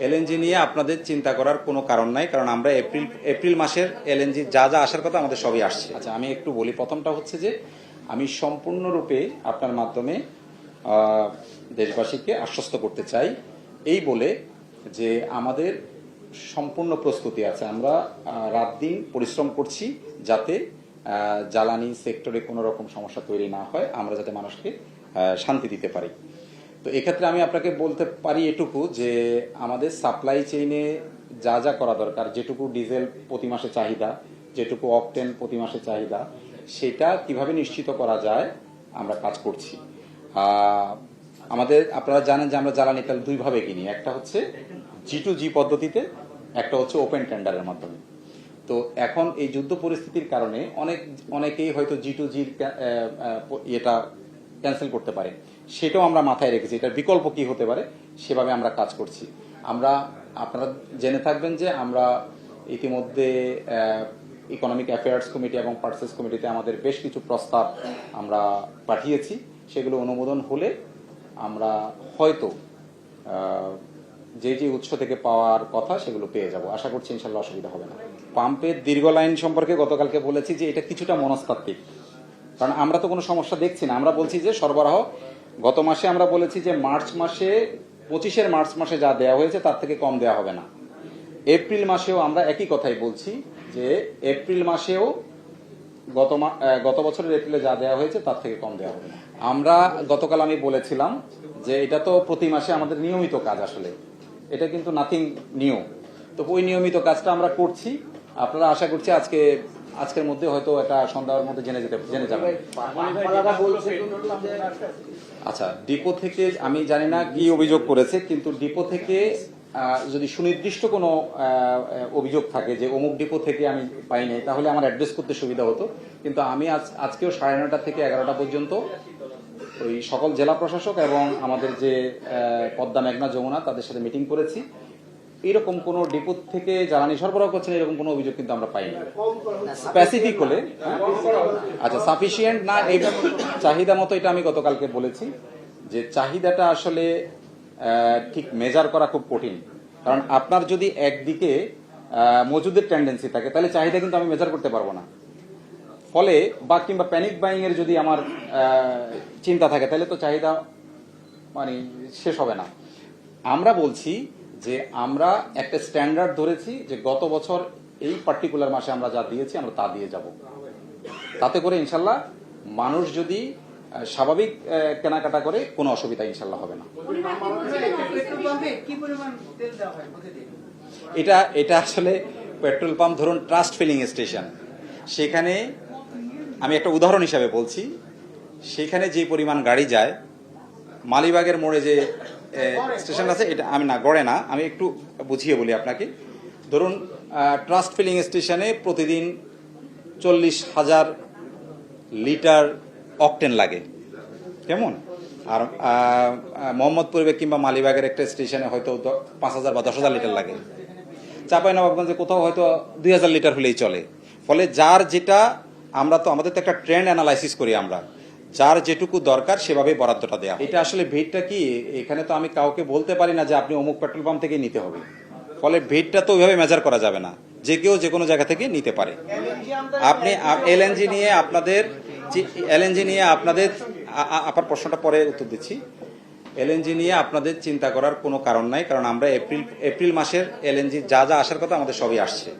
LNG নিয়ে আপনাদের চিন্তা করার কোনো কারণ নাই, কারণ আমরা এপ্রিল মাসের এলএনজি যা যা আসার কথা আমাদের সবই আসছে। আচ্ছা, আমি একটু বলি। প্রথমটা হচ্ছে যে আমি সম্পূর্ণরূপে আপনার মাধ্যমে দেশবাসীকে আশ্বস্ত করতে চাই এই বলে যে আমাদের সম্পূর্ণ প্রস্তুতি আছে। আমরা রাত দিন পরিশ্রম করছি যাতে জ্বালানি সেক্টরে কোনো রকম সমস্যা তৈরি না হয়, আমরা যাতে মানুষকে শান্তি দিতে পারি। তো এক্ষেত্রে আমি আপনাকে বলতে পারি এটুকু যে আমাদের সাপ্লাই চেইনে যা যা করা দরকার, যেটুকু ডিজেল প্রতি মাসে চাহিদা, যেটুকু অকটেন প্রতি মাসে চাহিদা, সেটা কিভাবে নিশ্চিত করা যায় আমরা কাজ করছি। আমাদের আপনারা জানেন যে আমরা জ্বালানি তেল দুইভাবে কিনি, একটা হচ্ছে G2G পদ্ধতিতে, একটা হচ্ছে ওপেন টেন্ডারের মাধ্যমে। তো এখন এই যুদ্ধ পরিস্থিতির কারণে অনেকেই হয়তো G2G এটা ক্যান্সেল করতে পারে, সেটাও আমরা মাথায় রেখেছি। এটার বিকল্প কি হতে পারে সেভাবে আমরা কাজ করছি। আপনারা জেনে থাকবেন যে আমরা ইতিমধ্যে ইকোনমিক অ্যাফেয়ার্স কমিটি এবং পার্সেস কমিটিতে আমাদের বেশ কিছু প্রস্তাব আমরা পাঠিয়েছি। সেগুলো অনুমোদন হলে আমরা হয়তো যে যে উৎস থেকে পাওয়ার কথা সেগুলো পেয়ে যাব। আশা করছি ইনশাল্লাহ অসুবিধা হবে না। পাম্পের দীর্ঘ লাইন সম্পর্কে গতকালকে বলেছি যে এটা কিছুটা মনস্তাত্ত্বিক, কারণ আমরা তো কোনো সমস্যা দেখছি না। আমরা বলছি যে সরবরাহ গত মাসে আমরা বলেছি যে মার্চ মাসে 25 মার্চ মাসে যা দেওয়া হয়েছে তার থেকে কম দেওয়া হবে না। এপ্রিল মাসেও আমরা একই কথাই বলছি যে এপ্রিল মাসেও গত বছরের এপ্রিলে যা দেওয়া হয়েছে তার থেকে কম দেওয়া হবে না। আমরা গতকাল আমি বলেছিলাম যে এটা তো প্রতি মাসে আমাদের নিয়মিত কাজ, আসলে এটা কিন্তু নাথিং নিউ। তো ওই নিয়মিত কাজটা আমরা করছি। আপনারা আশা করছি আজকের মধ্যে হয়তো এটা সন্ধ্যার মধ্যে জেনে যাবেন। আচ্ছা, ডিপো থেকে আমি জানি না কি অভিযোগ করেছে, কিন্তু ডিপো থেকে যদি সুনির্দিষ্ট কোনো অভিযোগ থাকে যে অমুক ডিপো থেকে আমি পাইনি, তাহলে আমার অ্যাড্রেস করতে সুবিধা হতো। কিন্তু আমি আজকেও 9:30 থেকে 11টা পর্যন্ত ওই সকল জেলা প্রশাসক এবং আমাদের যে পদ্মা, মেঘনা, যমুনা তাদের সাথে মিটিং করেছি। এরকম কোন ডিপো থেকে জ্বালানি সরবরাহ করছেন এরকম কোনো অভিযোগ কিন্তু আমরা পাইনি। স্পেসিফিক হলে আচ্ছা সাফিসিয়েন্ট না, এই চাহিদা মতো, এটা আমি গতকালকে বলেছি যে চাহিদাটা আসলে ঠিক মেজার করা খুব কঠিন। কারণ আপনার যদি একদিকে মজুদের টেন্ডেন্সি থাকে তাহলে চাহিদা কিন্তু আমি মেজার করতে পারবো না। ফলে কিংবা প্যানিক বাইং এর যদি আমার চিন্তা থাকে তাহলে তো চাহিদা মানে শেষ হবে না। আমরা বলছি যে আমরা একটা স্ট্যান্ডার্ড ধরেছি যে গত বছর এই পার্টিকুলার মাসে আমরা যা দিয়েছি আমরা তা দিয়ে যাব। তাতে করে ইনশাল্লাহ মানুষ যদি স্বাভাবিক কেনাকাটা করে কোনো অসুবিধা ইনশাল্লাহ হবে না। এটা আসলে পেট্রোল পাম্প, ধরুন ট্রাস্ট ফিলিং স্টেশন, সেখানে আমি একটা উদাহরণ হিসাবে বলছি, সেখানে যে পরিমাণ গাড়ি যায়, মালিবাগের মোড়ে যে স্টেশন আছে, এটা আমি না গড়ে না, আমি একটু বুঝিয়ে বলি আপনাকে। ধরুন ট্রাস্ট ফিলিং স্টেশনে প্রতিদিন 40,000 লিটার অকটেন লাগে, কেমন? আর মোহাম্মদপুরে কিংবা মালিবাগের একটা স্টেশনে হয়তো 5,000 বা 10,000 লিটার লাগে। চাঁপাইনবাবগঞ্জে কোথাও হয়তো 2,000 লিটার হলেই চলে। ফলে যার যেটা, আমরা তো আমাদের তো একটা ট্রেন্ড অ্যানালাইসিস করি, আমরা যার যেটুকু দরকার সেভাবে বরাদ্দটা দেয়া। এটা আসলে ভিড়টা কি, এখানে তো আমি কাউকে বলতে পারি না যে আপনি অমুক পেট্রোল পাম্প থেকে নিতে হবে। ফলে ভিড়টা তো ওইভাবে মেজার করা যাবে না, যে কেউ যে কোনো জায়গা থেকে নিতে পারে। আপনি এলএনজি নিয়ে আপনাদের আপনার প্রশ্নটা পরে উত্তর দিচ্ছি। এলএনজি নিয়ে আপনাদের চিন্তা করার কোনো কারণ নাই, কারণ আমরা এপ্রিল মাসের এলএনজি যা যা আসার কথা আমাদের সবই আসছে।